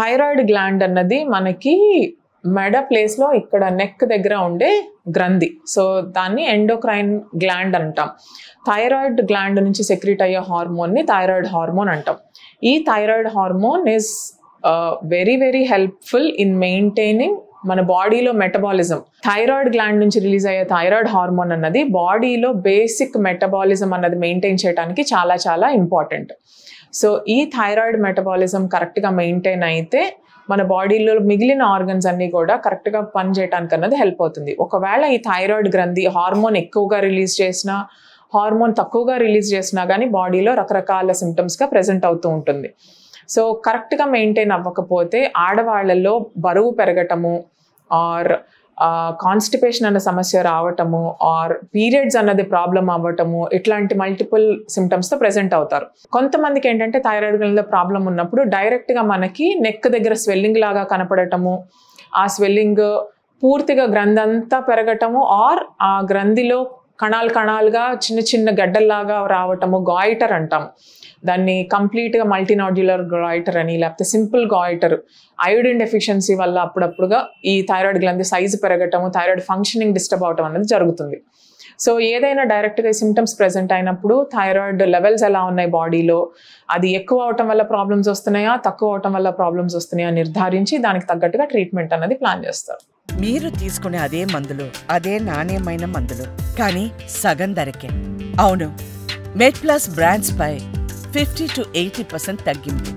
Thyroid gland అన్నది మనకి మెడ ప్లేస్లో ఇక్కడ నెక్ దగ్గర ఉండే గ్రంథి. సో దాన్ని ఎండోక్రైన్ గ్లాండ్ అంటాం. థైరాయిడ్ గ్లాండ్ నుంచి సెక్రీట్ అయ్యే హార్మోన్ని థైరాయిడ్ హార్మోన్ అంటాం. ఈ thyroid hormone is very very helpful in maintaining మన బాడీలో మెటబాలిజం. థైరాయిడ్ గ్లాండ్ నుంచి రిలీజ్ అయ్యే థైరాయిడ్ హార్మోన్ అన్నది బాడీలో బేసిక్ మెటబాలిజం అన్నది మెయింటైన్ చేయడానికి చాలా చాలా ఇంపార్టెంట్. సో ఈ థైరాయిడ్ మెటబాలిజం కరెక్ట్గా మెయింటైన్ అయితే మన బాడీలో మిగిలిన ఆర్గన్స్ అన్నీ కూడా కరెక్ట్గా పనిచేయడానికి అన్నది హెల్ప్ అవుతుంది. ఒకవేళ ఈ థైరాయిడ్ గ్రంథి హార్మోన్ ఎక్కువగా రిలీజ్ చేసినా, హార్మోన్ తక్కువగా రిలీజ్ చేసినా కానీ బాడీలో రకరకాల సిమ్టమ్స్గా ప్రెజెంట్ అవుతూ ఉంటుంది. సో కరెక్ట్గా మెయింటైన్ అవ్వకపోతే ఆడవాళ్లలో బరువు పెరగటము, ఆర్ కాన్స్టిపేషన్ అనే సమస్య రావటము, ఆర్ పీరియడ్స్ అన్నది ప్రాబ్లం అవ్వటము, ఇట్లాంటి మల్టిపుల్ సిమ్టమ్స్తో ప్రెజెంట్ అవుతారు. కొంతమందికి ఏంటంటే థైరాయిడ్ గ్రంథిలో ప్రాబ్లం ఉన్నప్పుడు డైరెక్ట్గా మనకి నెక్ దగ్గర స్వెల్లింగ్ లాగా కనపడటము, ఆ స్వెల్లింగ్ పూర్తిగా గ్రంథి అంతా పెరగటము, ఆర్ ఆ గ్రంథిలో కణాలు కణాలుగా చిన్న చిన్న గడ్డల్లాగా రావటము, గాయిటర్ అంటాం దాన్ని. కంప్లీట్గా మల్టీనాడ్యులర్ గాయిటర్ అని, లేకపోతే సింపుల్ గాయిటర్, అయోడిన్ డెఫిషియన్సీ వల్ల అప్పుడప్పుడుగా ఈ థైరాయిడ్ గ్రంథి సైజు పెరగటము, థైరాయిడ్ ఫంక్షనింగ్ డిస్టర్బ్ అవటం అనేది జరుగుతుంది. సో ఏదైనా డైరెక్ట్గా సిమ్టమ్స్ ప్రెజెంట్ అయినప్పుడు థైరాయిడ్ లెవెల్స్ ఎలా ఉన్నాయి బాడీలో, అది ఎక్కువ అవటం వల్ల ప్రాబ్లమ్స్ వస్తున్నాయా, తక్కువ అవటం వల్ల ప్రాబ్లమ్స్ వస్తున్నాయా నిర్ధారించి దానికి తగ్గట్టుగా ట్రీట్మెంట్ అనేది ప్లాన్ చేస్తారు. మీరు తీసుకునే అదే మందులు, అదే నాణ్యమైన మందులు, కానీ సగం ధరకే. అవును, మెడ్ ప్లస్ బ్రాండ్స్ పై 50 to 80% తగ్గింపు.